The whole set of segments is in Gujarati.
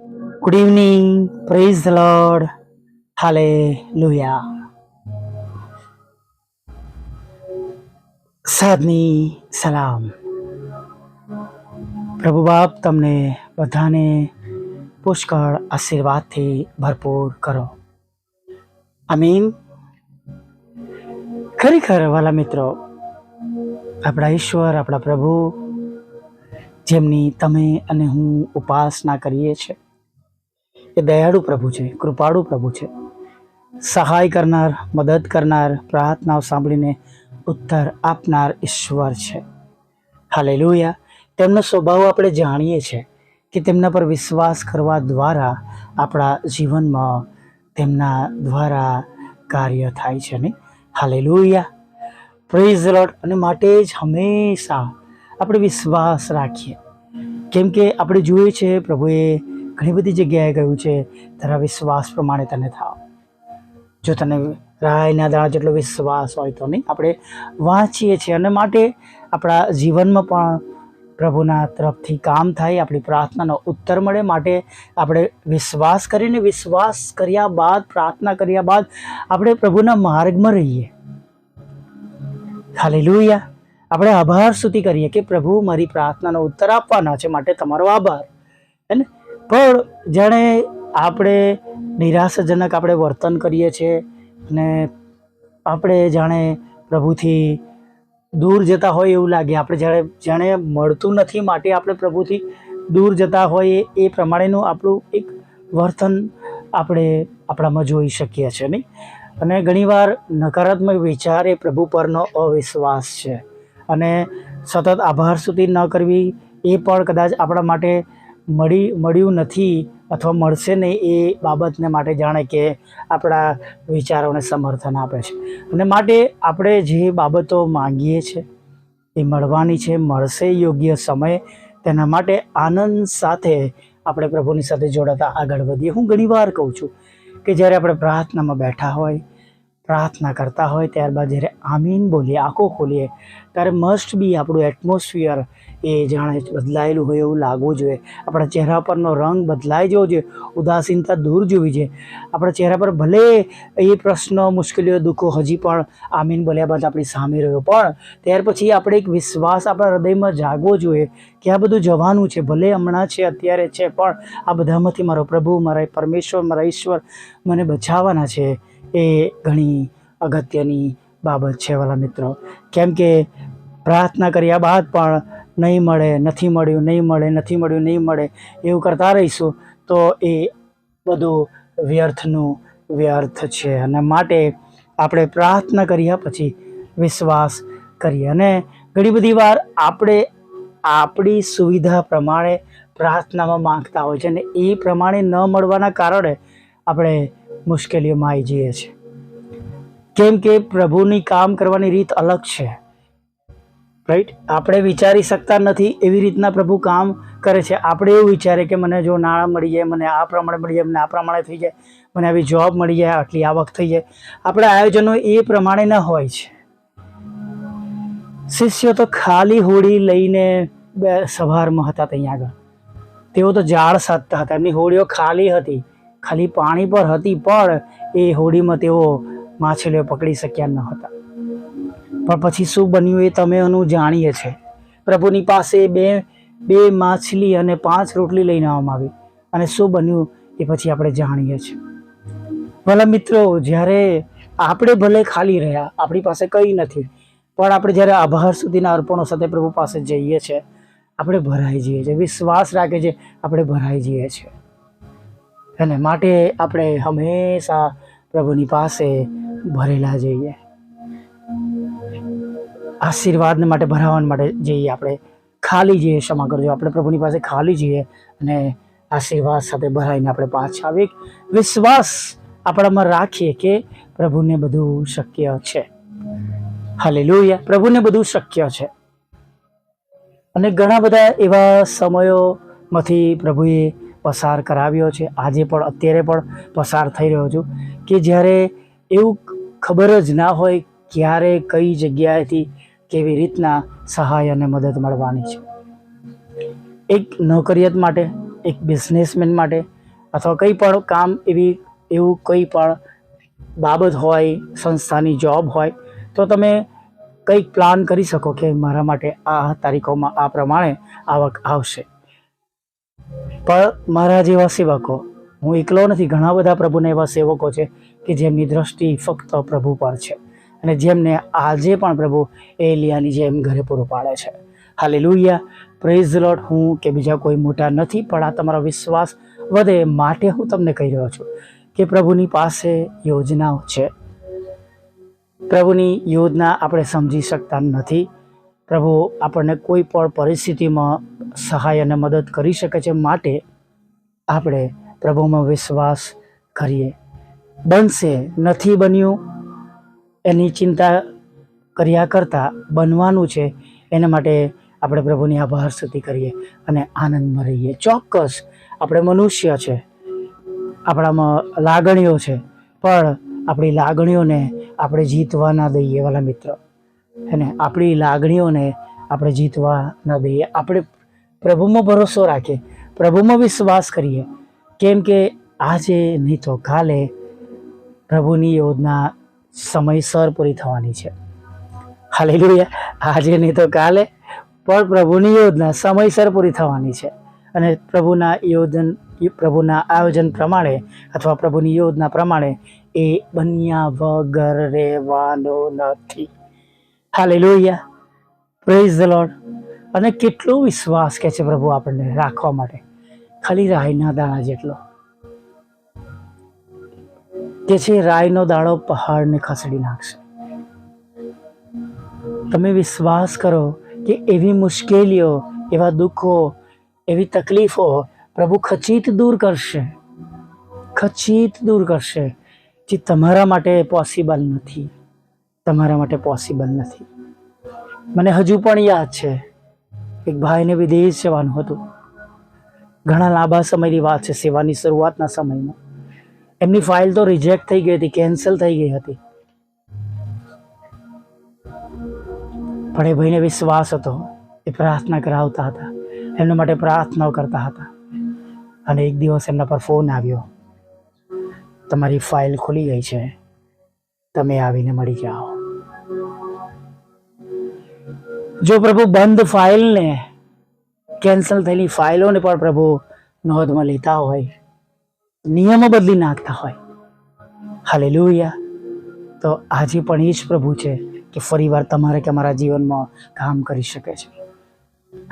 Good evening. Praise the Lord. Hallelujah. સાધની સલામ. પ્રભુ બાપ તમને બધાને પુષ્કળ આશીર્વાદથી ભરપૂર કરો. આમીન. ખરેખર વાલા મિત્રો, આપણા ઈશ્વર, આપણા પ્રભુ, જેમની તમે અને હું ઉપાસના કરીએ છીએ, એ દયાળુ પ્રભુ છે, કૃપાળુ પ્રભુ છે, સહાય કરનાર, મદદ કરનાર, પ્રાર્થનાઓ સાંભળીને ઉત્તર આપનાર ઈશ્વર છે. હાલેલુયા. તેમનો સ્વભાવ આપણે જાણીએ છીએ કે તેમના પર વિશ્વાસ કરવા દ્વારા આપણા જીવનમાં તેમના દ્વારા કાર્ય થાય છે ને. હાલેલુયા. Praise the lord. અને માટે જ હંમેશા આપણે વિશ્વાસ રાખીએ, કેમ કે આપણે જોઈએ છે પ્રભુએ ઘણી બધી જગ્યાએ કહ્યું છે, તારા વિશ્વાસ પ્રમાણે તને થાવ. જો તને રાયના દાણા જેટલો વિશ્વાસ હોય તો નહીં, આપણે વાંચીએ છીએ. અને માટે આપણા જીવનમાં પણ પ્રભુના તરફથી કામ થાય, આપણી પ્રાર્થનાનો ઉત્તર મળે. માટે આપણે વિશ્વાસ કરીને, વિશ્વાસ કર્યા બાદ, પ્રાર્થના કર્યા બાદ આપણે પ્રભુના માર્ગમાં રહીએ. હાલેલુયા. આપણે આભાર સ્તુતિ કરીએ કે પ્રભુ મારી પ્રાર્થનાનો ઉત્તર આપવાના છે, માટે તમારો આભાર. હે ને? પણ જાણે આપણે નિરાશાજનક આપણે વર્તન કરીએ છીએ અને આપણે જાણે પ્રભુથી દૂર જતા હોય એવું લાગે. આપણે જાણે મળતું નથી, માટે આપણે પ્રભુથી દૂર જતા હોઈએ એ પ્રમાણેનું આપણું એક વર્તન આપણે આપણામાં જોઈ શકીએ છીએ નહીં. અને ઘણીવાર નકારાત્મક વિચાર એ પ્રભુ પરનો અવિશ્વાસ છે. અને સતત આભાર સ્તુતિ ન કરવી એ પણ કદાચ આપણા માટે મળ્યું નથી અથવા મળશે નહીં એ બાબતને માટે જાણે કે આપણા વિચારોને સમર્થન આપે છે. અને માટે આપણે જે બાબતો માંગીએ છીએ એ મળવાની છે, મળશે યોગ્ય સમય. તેના માટે આનંદ સાથે આપણે પ્રભુની સાથે જોડાતા આગળ વધીએ. હું ઘણીવાર કહું છું કે જ્યારે આપણે પ્રાર્થનામાં બેઠા હોય, પ્રાર્થના કરતા હોય, ત્યારબાદ જ્યારે આમીન બોલીએ, આંખો ખોલીએ, ત્યારે મસ્ટ બી આપણું એટમોસ્ફિયર એ જાણે બદલાયેલું હોય એવું લાગવું જોઈએ. આપણા ચહેરા પરનો રંગ બદલાઈ જવો જોઈએ, ઉદાસીનતા દૂર જોવી જોઈએ. આપણા ચહેરા પર ભલે એ પ્રશ્નો, મુશ્કેલીઓ, દુઃખો હજી પણ આમીન બોલ્યા બાદ આપણી સામે રહ્યો, પણ ત્યાર પછી આપણે એક વિશ્વાસ આપણા હૃદયમાં જાગવો જોઈએ કે આ બધું જવાનું છે, ભલે હમણાં છે, અત્યારે છે, પણ આ બધામાંથી મારો પ્રભુ, મારા પરમેશ્વર, મારા ઈશ્વર મને બચાવવાના છે. એ ઘણી અગત્યની બાબત છે વાલા મિત્રો. કેમ કે પ્રાર્થના કર્યા બાદ પણ નહીં મળે, નથી મળ્યું, નહીં મળે, નથી મળ્યું, નહીં મળે એવું કરતા રહીશું તો એ બધું વ્યર્થનું વ્યર્થ છે. અને માટે આપણે પ્રાર્થના કર્યા પછી વિશ્વાસ કરીએ. અને ઘણી બધી વાર આપણે આપણી સુવિધા પ્રમાણે પ્રાર્થનામાં માંગતા હોય છે અને એ પ્રમાણે ન મળવાના કારણે આપણે મુશ્કેલીઓમાં આવી જઈએ છીએ. કેમ કે પ્રભુની કામ કરવાની રીત અલગ છે, રાઈટ? આપણે વિચારી શકતા નથી એવી રીતના પ્રભુ કામ કરે છે. આપણે એવું વિચારે કે મને જો નાણાં મળી જાય, મને આ પ્રમાણે મળી જાય, મને આ પ્રમાણે થઈ જાય, મને આવી જોબ મળી જાય, આટલી આવક થઈ જાય. આપણા આયોજનો એ પ્રમાણેના હોય છે. શિષ્યો તો ખાલી હોડી લઈને સવારમાં હતા ત્યાં આગળ. તેઓ તો જાળ સાધતા હતા, એમની હોડીઓ ખાલી હતી, ખાલી પાણી પર હતી, પણ એ હોડીમાં તેઓ માછલીઓ પકડી શક્યા ન હતા. પણ પછી શું બન્યું એ તમે એનું જાણીએ છે. પ્રભુની પાસે બે માછલી અને 5 રોટલી લઈને આવવામાં આવી, અને શું બન્યું એ પછી આપણે જાણીએ છીએ. ભલા મિત્રો, જ્યારે આપણે ભલે ખાલી રહ્યા, આપણી પાસે કંઈ નથી, પણ આપણે જ્યારે આભાર સુધીના અર્પણો સાથે પ્રભુ પાસે જઈએ છીએ, આપણે ભરાઈ જઈએ છીએ. વિશ્વાસ રાખે છે, આપણે ભરાઈ જઈએ છીએ. અને માટે આપણે હંમેશા પ્રભુની પાસે ભરેલા જઈએ, આશીર્વાદને માટે ભરાવા માટે જઈએ. આપણે ખાલી જઈએ, ક્ષમા કરજો, આપણે પ્રભુની પાસે ખાલી જઈએ અને આશીર્વાદ સાથે ભરાઈને આપણે પાછા આવીએ. વિશ્વાસ આપણામાં રાખીએ કે પ્રભુને બધું શક્ય છે. હાલેલુયા. પ્રભુને બધું શક્ય છે. અને ઘણા બધા એવા સમયોમાંથી પ્રભુએ પસાર કરાવ્યો છે. આજે પણ, અત્યારે પણ પસાર થઈ રહ્યો છું કે જ્યારે એવું ખબર જ ના હોય ક્યારે, કઈ જગ્યાએથી, કેવી રીતના સહાય અને મદદ મળવાની છે. એક નોકરિયાત માટે એક બિઝનેસમેન માટે અથવા કંઈ પણ કામ એવું કંઈ પણ બાબત હોય, સંસ્થાની જોબ હોય, તો તમે કંઈક પ્લાન કરી શકો કે મારા માટે આ તારીખોમાં આ પ્રમાણે આવક આવશે. પણ મારા જેવા સેવકો, હું એકલો નથી, ઘણા બધા પ્રભુના એવા સેવકો છે કે જેમની દ્રષ્ટિ ફક્ત પ્રભુ પર છે અને જેમને આજે પણ પ્રભુ એલિયાની જેમ ઘરે પૂરું પાડે છે. Hallelujah, praise the lord. હું કે બીજા કોઈ મોટા નથી, પણ આ તમારો વિશ્વાસ વધે માટે હું તમને કહી રહ્યો છું કે પ્રભુની પાસે યોજનાઓ છે. પ્રભુની યોજના આપણે સમજી શકતા નથી. પ્રભુ આપણને કોઈ પણ પરિસ્થિતિમાં સહાય અને મદદ કરી શકે છે, માટે આપણે પ્રભુમાં વિશ્વાસ કરીએ. બનશે, નથી બન્યું એની ચિંતા કર્યા કરતાં બનવાનું છે એના માટે આપણે પ્રભુની આભાર સ્તુતિ કરીએ અને આનંદમાં રહીએ. ચોક્કસ આપણે મનુષ્ય છે, આપણામાં લાગણીઓ છે, પણ આપણી લાગણીઓને આપણે જીતવા ના દઈએ વાલા મિત્ર. અને આપણી લાગણીઓને આપણે જીતવા ન દઈએ. આપણે પ્રભુમાં ભરોસો રાખીએ, પ્રભુમાં વિશ્વાસ કરીએ, કેમ કે આજે નહીં તો કાલે પ્રભુની યોજના સમયસર પૂરી થવાની છે. હાલેલુયા, આજે નહીં તો કાલે પણ પ્રભુની યોજના સમયસર પૂરી થવાની છે. અને પ્રભુના આયોજન પ્રમાણે અથવા પ્રભુની યોજના પ્રમાણે એ બન્યા વગર રહેવાનો નથી. Hallelujah, praise the lord. અને કેટલો વિશ્વાસ કે છે પ્રભુ આપણને રાખવા માટે, ખાલી રાઈના દાણા જેટલો કે છે. રાઈનો દાણો પહાડને ખસેડી નાખશે. તમે વિશ્વાસ કરો કે એવી મુશ્કેલીઓ, એવા દુઃખો, એવી તકલીફો પ્રભુ ખચિત દૂર કરશે, ખચિત દૂર કરશે, જે તમારા માટે પોસિબલ નથી, તમારા માટે પોસિબલ નથી. મને હજુ પણ યાદ છે, એક ભાઈને વિદેશ જવાનું હતું. ઘણા લાંબા સમયની વાત છે, સેવાની શરૂઆતના સમયમાં. એમની ફાઇલ તો રિજેક્ટ થઈ ગઈ હતી, કેન્સલ થઈ ગઈ હતી, પણ એ ભાઈને વિશ્વાસ હતો. એ પ્રાર્થના કરાવતા હતા, એમના માટે પ્રાર્થનાઓ કરતા હતા. અને એક દિવસ એમના પર ફોન આવ્યો, તમારી ફાઇલ ખુલી ગઈ છે, તમે આવીને મળી જાઓ. જો પ્રભુ બંધ ફાઇલને, કેન્સલ થયેલી ફાઇલોને પણ પ્રભુ નોંધમાં લેતા હોય, નિયમો બદલી નાખતા હોય, હાલેલુયા, તો આજે પણ એ જ પ્રભુ છે કે ફરીવાર તમારે કે અમારા જીવનમાં કામ કરી શકે છે.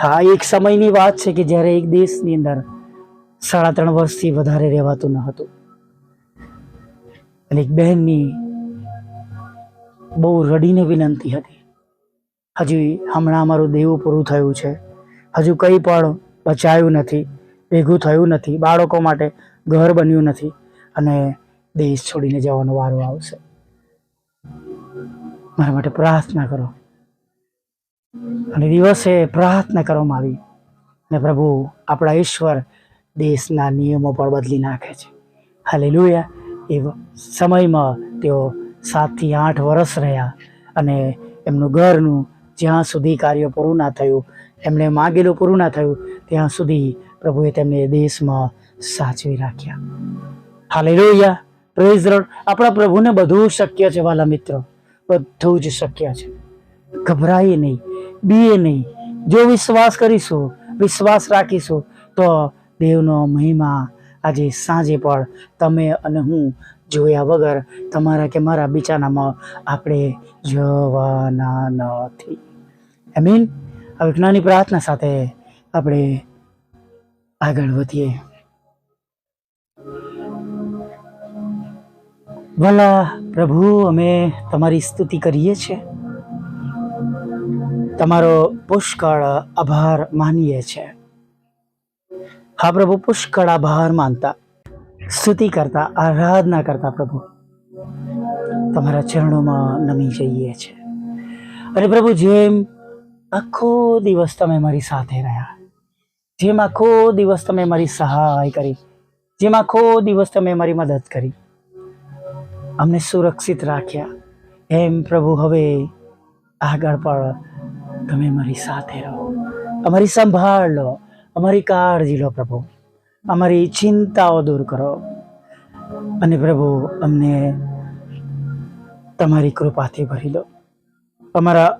હા, એક સમયની વાત છે કે જ્યારે એક દેશની અંદર 3.5 વર્ષથી વધારે રહેવાતું ન હતું. અને એક બહેનની બહુ રડીને વિનંતી હતી, હજી હમણાં અમારું દેવું પૂરું થયું છે, હજુ કંઈ પણ બચાયું નથી, ભેગું થયું નથી, બાળકો માટે ઘર બન્યું નથી, અને દેશ છોડીને જવાનો વારો આવશે. મારા માટે પ્રાર્થના કરો. અને દિવસે પ્રાર્થના કરવામાં આવી અને પ્રભુ આપણા ઈશ્વર દેશના નિયમો પણ બદલી નાખે છે. હાલેલુયા. એ સમયમાં તેઓ 7 થી 8 વર્ષ રહ્યા અને એમનું ઘરનું જ્યાં સુધી કાર્ય પૂરું ના થયું, એમણે માગેલું પૂરું ના થયું, ત્યાં સુધી પ્રભુએ તેમને દેશમાં સાચવી રાખ્યા. Hallelujah, praise the lord. આપણા પ્રભુને બધું શક્ય છે વાલા મિત્રો, બધું જ શક્ય છે. ગભરાઈએ નહીં, બીએ નહીં. જો વિશ્વાસ કરીશું, વિશ્વાસ રાખીશું, તો દેવનો મહિમા આજે સાંજે પણ તમે અને હું જોયા વગર તમારા કે મારા બિચારામાં આપણે જવાના નથી. આમીન. આ વિજ્ઞાની પ્રાર્થના સાથે આપણે આગળ વધીએ. ભલા પ્રભુ, અમે તમારી સ્તુતિ કરીએ છીએ, તમારો પુષ્કળ આભાર માનીએ છીએ. હા પ્રભુ, પુષ્કળ આભાર માનતા, સ્તુતિ કરતા, આરાધના કરતા પ્રભુ તમારા ચરણોમાં નમી જઈએ છીએ. અને પ્રભુ, જેમ આખો દિવસ તમે મારી સાથે રહ્યા, જેમ આખો દિવસ તમે મારી સહાય કરી, જેમ આખો દિવસ તમે મારી મદદ કરી, અમને સુરક્ષિત રાખ્યા, એમ પ્રભુ હવે આગળ પણ તમે મારી સાથે રહો, અમારી સંભાળ લો, અમારી કાળજી લો પ્રભુ. અમારી ચિંતાઓ દૂર કરો અને પ્રભુ અમને તમારી કૃપાથી ભરી લો. અમારા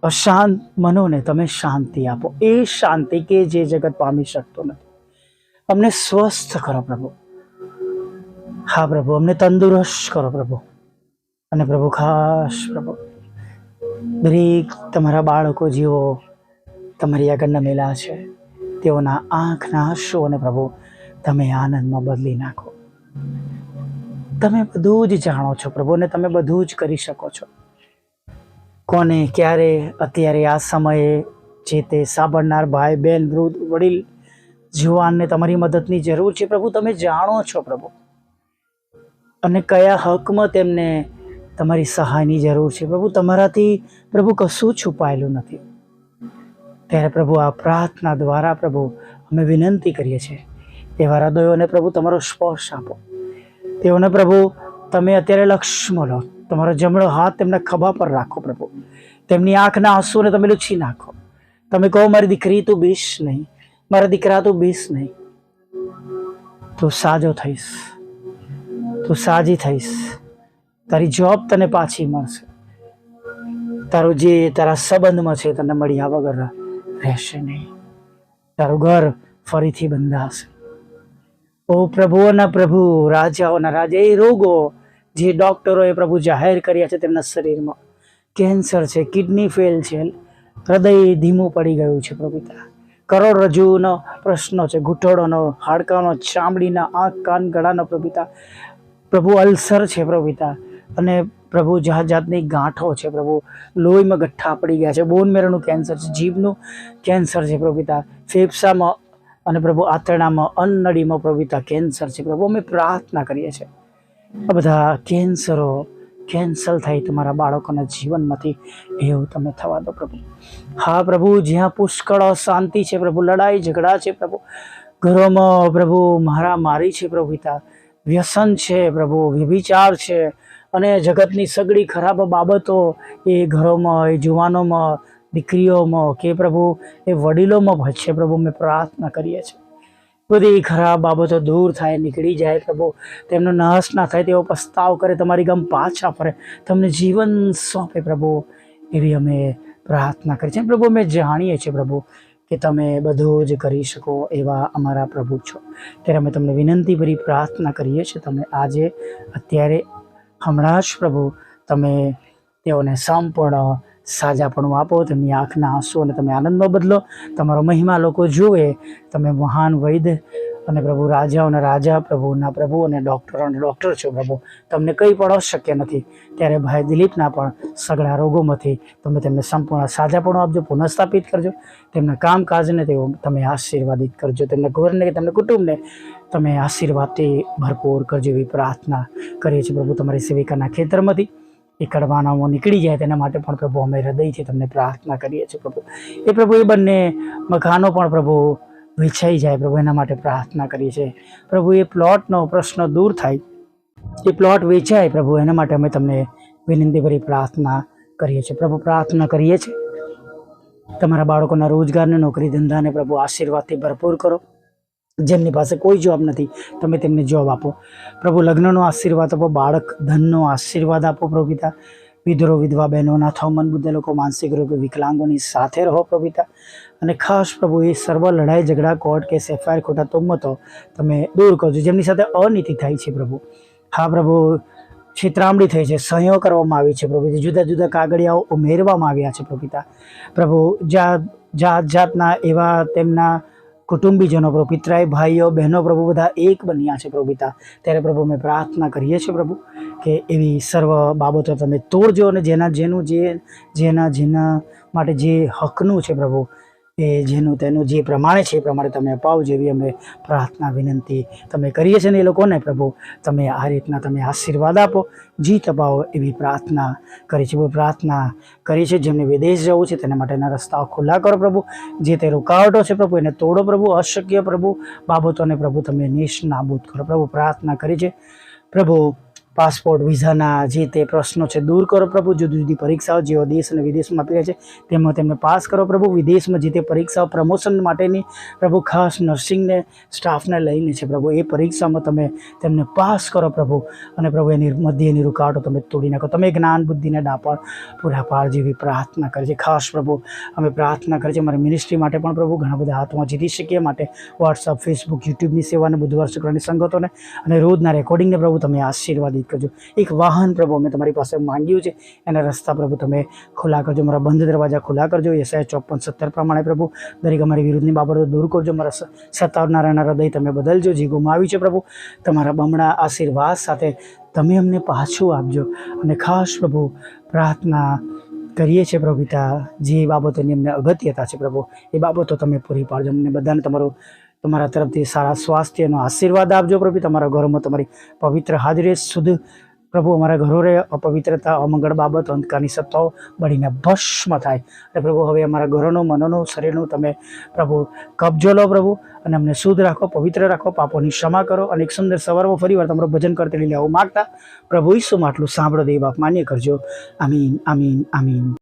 અશાંત મનોને તમે શાંતિ આપો, એ શાંતિ કે જે જગત પામી શકતો નથી. અમને સ્વસ્થ કરો પ્રભુ. હા પ્રભુ, અમને તંદુરસ્ત કરો પ્રભુ. અને પ્રભુ ખાસ પ્રભુ દરેક તમારા બાળકો જેઓ તમારી આગળ નમેલા છે, તેઓના આંખના આંસુઓને પ્રભુ તમે આનંદમાં બદલી નાખો. તમે બધું જ જાણો છો પ્રભુ, અને તમે બધું જ કરી શકો છો. કોને ક્યારે અત્યારે આ સમયે જે તે સાંભળનાર ભાઈ બહેન વૃદ્ધ વડીલ જુવાનને તમારી મદદની જરૂર છે પ્રભુ, તમે જાણો છો પ્રભુ. અને કયા હકમાં તેમને તમારી સહાયની જરૂર છે પ્રભુ. તમારાથી પ્રભુ કશું છુપાયેલું નથી. ત્યારે પ્રભુ આ પ્રાર્થના દ્વારા પ્રભુ અમે વિનંતી કરીએ છીએ, એવા હૃદયોને પ્રભુ તમારો સ્પર્શ આપો. તેઓને પ્રભુ તમે અત્યારે લક્ષ્યમાં લો. તમારો જમણો હાથ તેમના ખભા પર રાખો પ્રભુ. તેમની આંખના આંસુને તમે લૂછી નાખો. તમે કહો, મારી દીકરી તું બીસ નહીં, મારા દીકરા તું બીસ નહીં, તું સાજો થઈશ, તું સાજી થઈશ. તારી જોબ તને પાછી મળશે. તારું જે તારા સંબંધમાં છે તને મળ્યા વગર રહેશે નહીં. તારું ઘર ફરીથી બંધાશે. ઓ પ્રભુઓના પ્રભુ, રાજાઓના રાજા, એ રોગો જે ડૉક્ટરોએ પ્રભુ જાહેર કર્યા છે તેમના શરીરમાં, કેન્સર છે, કિડની ફેલ છે, હૃદય ધીમું પડી ગયું છે પ્રભુ પિતા, કરોડરજ્જુનો પ્રશ્નો છે, ઘૂંટણોનો, હાડકાનો, ચામડીના, આંખ કાન ગળાનો પ્રભુ પિતા, પ્રભુ અલ્સર છે પ્રભુ પિતા, અને પ્રભુ જાત જાતની ગાંઠો છે પ્રભુ, લોહીમાં ગઠ્ઠા પડી ગયા છે, બોન મેરોનું કેન્સર છે, જીભનું કેન્સર છે પ્રભુ પિતા, ફેફસામાં અને પ્રભુ આંતરડામાં, અન્નનળીમાં પ્રભુ પિતા કેન્સર છે પ્રભુ. અમે પ્રાર્થના કરીએ છીએ આ બધા કેન્સરો કેન્સલ થઈ તમારા બાળકોના જીવનમાંથી એવું તમે થવા દો પ્રભુ. હા પ્રભુ, જ્યાં પુષ્કળ શાંતિ છે પ્રભુ, લડાઈ ઝઘડા છે પ્રભુ, ઘરોમાં પ્રભુ મારામારી છે પ્રભુ પિતા, વ્યસન છે પ્રભુ, વ્યભિચાર છે, અને જગતની સગળી ખરાબ બાબતો એ ઘરોમાં, એ જુવાનોમાં, દીકરીઓમાં કે પ્રભુ એ વડીલોમાં છે પ્રભુ. અમે પ્રાર્થના કરીએ છીએ બધી ખરાબ બાબતો દૂર થાય, નીકળી જાય પ્રભુ. તેમનો નાશ ના થાય, તેઓ પસ્તાવ કરે, તમારી ગમ પાછા ફરે, તમને જીવન સોંપે પ્રભુ. એવી અમે પ્રાર્થના કરી છે પ્રભુ. અમે જાણીએ છીએ પ્રભુ કે તમે બધું જ કરી શકો એવા અમારા પ્રભુ છો. ત્યારે અમે તમને વિનંતી ભરી પ્રાર્થના કરીએ છીએ, તમે આજે અત્યારે હમણાં જ પ્રભુ તમે તેઓને સંપૂર્ણ સાજાપણું આપો. તેમની આંખના આંસુઓને તમે આનંદમાં બદલો. તમારો મહિમા લોકો જુએ. તમે મહાન વૈદ્ય અને પ્રભુ રાજાઓના રાજા, પ્રભુના પ્રભુ અને ડૉક્ટરોના ડૉક્ટર છો પ્રભુ. તમને કંઈ પણ અશક્ય નથી. ત્યારે ભાઈ દિલીપના પણ સઘળા રોગોમાંથી તમે તેમને સંપૂર્ણ સાજાપણું આપજો, પુનઃસ્થાપિત કરજો. તેમના કામકાજને તેઓ તમે આશીર્વાદિત કરજો. તેમના ઘરને, તેમના કુટુંબને તમે આશીર્વાદથી ભરપૂર કરજો એવી પ્રાર્થના કરીએ છીએ પ્રભુ. તમારી સેવિકાના ખેતરમાંથી એ કડવાનાઓ નીકળી જાય તેના માટે પણ પ્રભુ અમે હૃદયથી તમને પ્રાર્થના કરીએ છીએ પ્રભુ. એ પ્રભુ એ બંને મકાનો પણ પ્રભુ વેચાઈ જાય પ્રભુ, એના માટે પ્રાર્થના કરીએ છીએ પ્રભુ. એ પ્લોટનો પ્રશ્ન દૂર થાય, એ પ્લોટ વેચાય પ્રભુ, એના માટે અમે તમને વિનંતી ભરી પ્રાર્થના કરીએ છીએ પ્રભુ. પ્રાર્થના કરીએ છીએ તમારા બાળકોના રોજગારને, નોકરી ધંધાને પ્રભુ આશીર્વાદથી ભરપૂર કરો. જેમની પાસે કોઈ જોબ નથી તમે તેમને જોબ આપો પ્રભુ. લગ્નનો આશીર્વાદ આપો, બાળક ધનનો આશીર્વાદ આપો પ્રભુ પિતા. વિધરો વિધવા બહેનોના મન બુદ્ધ લોકો, માનસિક રોગ વિકલાંગોની સાથે રહો પ્રભુ પિતા. અને ખાસ પ્રભુ એ સર્વ લડાઈ ઝઘડા, કોર્ટ કેસ, એફઆઈઆર, ખોટા તોમતો તમે દૂર કરજો જેમની સાથે અનીતિ થાય છે પ્રભુ. હા પ્રભુ, છેતરામણી થઈ છે, સહીઓ કરવામાં આવી છે પ્રભુ, જુદા જુદા કાગળિયાઓ ઉમેરવામાં આવ્યા છે પ્રભુ પિતા. પ્રભુ જાત જાતના એવા તેમના કુટુંબીજનો પ્રભુ, પિતરાય ભાઈઓ બહેનો પ્રભુ બધા એક બન્યા છે પ્રભુ પિતા. ત્યારે પ્રભુ અમે પ્રાર્થના કરીએ છીએ પ્રભુ કે એવી સર્વ બાબતો તમે તોડજો, અને જેના માટે જે હકનું છે પ્રભુ, એ તેનું જે પ્રમાણે છે એ પ્રમાણે તમે અપાવજો એવી અમે પ્રાર્થના વિનંતી તમે કરીએ છીએ. ને એ લોકોને પ્રભુ તમે આ રીતના તમે આશીર્વાદ આપો, જીત અપાવો એવી પ્રાર્થના કરી છે. પ્રાર્થના કરી છે જેમને વિદેશ જવું છે તેના માટેના રસ્તાઓ ખુલ્લા કરો પ્રભુ. જે તે રૂકાવટો છે પ્રભુ એને તોડો પ્રભુ. અશક્ય પ્રભુ બાબતોને પ્રભુ તમે નિષ્ણાબૂદ કરો પ્રભુ. પ્રાર્થના કરી છે પ્રભુ પાસપોર્ટ વિઝાના જે તે પ્રશ્નો છે દૂર કરો પ્રભુ. જુદી જુદી પરીક્ષાઓ જેઓ દેશ અને વિદેશમાં આપી રહ્યા છે તેમાં તેમને પાસ કરો પ્રભુ. વિદેશમાં જે તે પરીક્ષાઓ પ્રમોશન માટેની પ્રભુ ખાસ નર્સિંગને સ્ટાફને લઈને છે પ્રભુ, એ પરીક્ષામાં તમે તેમને પાસ કરો પ્રભુ. અને પ્રભુ એની મધ્ય એની રૂકાવટો તમે તોડી નાખો. તમે જ્ઞાન બુદ્ધિને ડાપણ પૂરા પાડ જેવી પ્રાર્થના કરે છે. ખાસ પ્રભુ અમે પ્રાર્થના કરીએ છીએ અમારી મિનિસ્ટ્રી માટે પણ પ્રભુ, ઘણા બધા હાથમાં જીતી શકીએ માટે વોટ્સઅપ, ફેસબુક, યુટ્યુબની સેવાને, બુધવાર શુક્રની સંગતોને અને રોજના રેકોર્ડિંગને પ્રભુ તમે આશીર્વાદિત કરજો. એક વાહન પ્રભુ અમે તમારી પાસે માંગ્યું છે, એના રસ્તા પ્રભુ તમે ખુલ્લા કરજો. મારા બંધ દરવાજા ખુલ્લા કરજો. યશાયા 54:17 પ્રમાણે પ્રભુ દરેક અમારી વિરુદ્ધની બાબતો દૂર કરજો. મારા સતાવનારાના હૃદય તમે બદલજો. જે ગુમાવ્યું છે પ્રભુ તમારા બમણા આશીર્વાદ સાથે તમે અમને પાછું આપજો. અને ખાસ પ્રભુ પ્રાર્થના કરીએ છીએ પ્રભુ પિતા, જે બાબતોની અમને અગત્યતા છે પ્રભુ એ બાબતો તમે પૂરી પાડજો. અમને બધાને તમારા તરફથી સારા સ્વાસ્થ્યનો આશીર્વાદ આપજો પ્રભુ. તમારા ઘરોમાં તમારી પવિત્ર હાજરી શુદ્ધ પ્રભુ અમારા ઘરો રહે. અપવિત્રતા, અમંગળ બાબત, અંધકારની સત્તાઓ બળીને ભસ્મ થાય. અને પ્રભુ હવે અમારા ઘરોનું, મનોનું, શરીરનું તમે પ્રભુ કબજો લો પ્રભુ, અને અમને શુદ્ધ રાખો, પવિત્ર રાખો, પાપોની ક્ષમા કરો. અને એક સુંદર સવારમાં ફરીવાર તમારું ભજન કરતી લઈ આવું માગતા પ્રભુ ઈસુમાં આટલું સાંભળો દે બાપ, માન્ય કરજો. આમીન, આમીન, આમીન.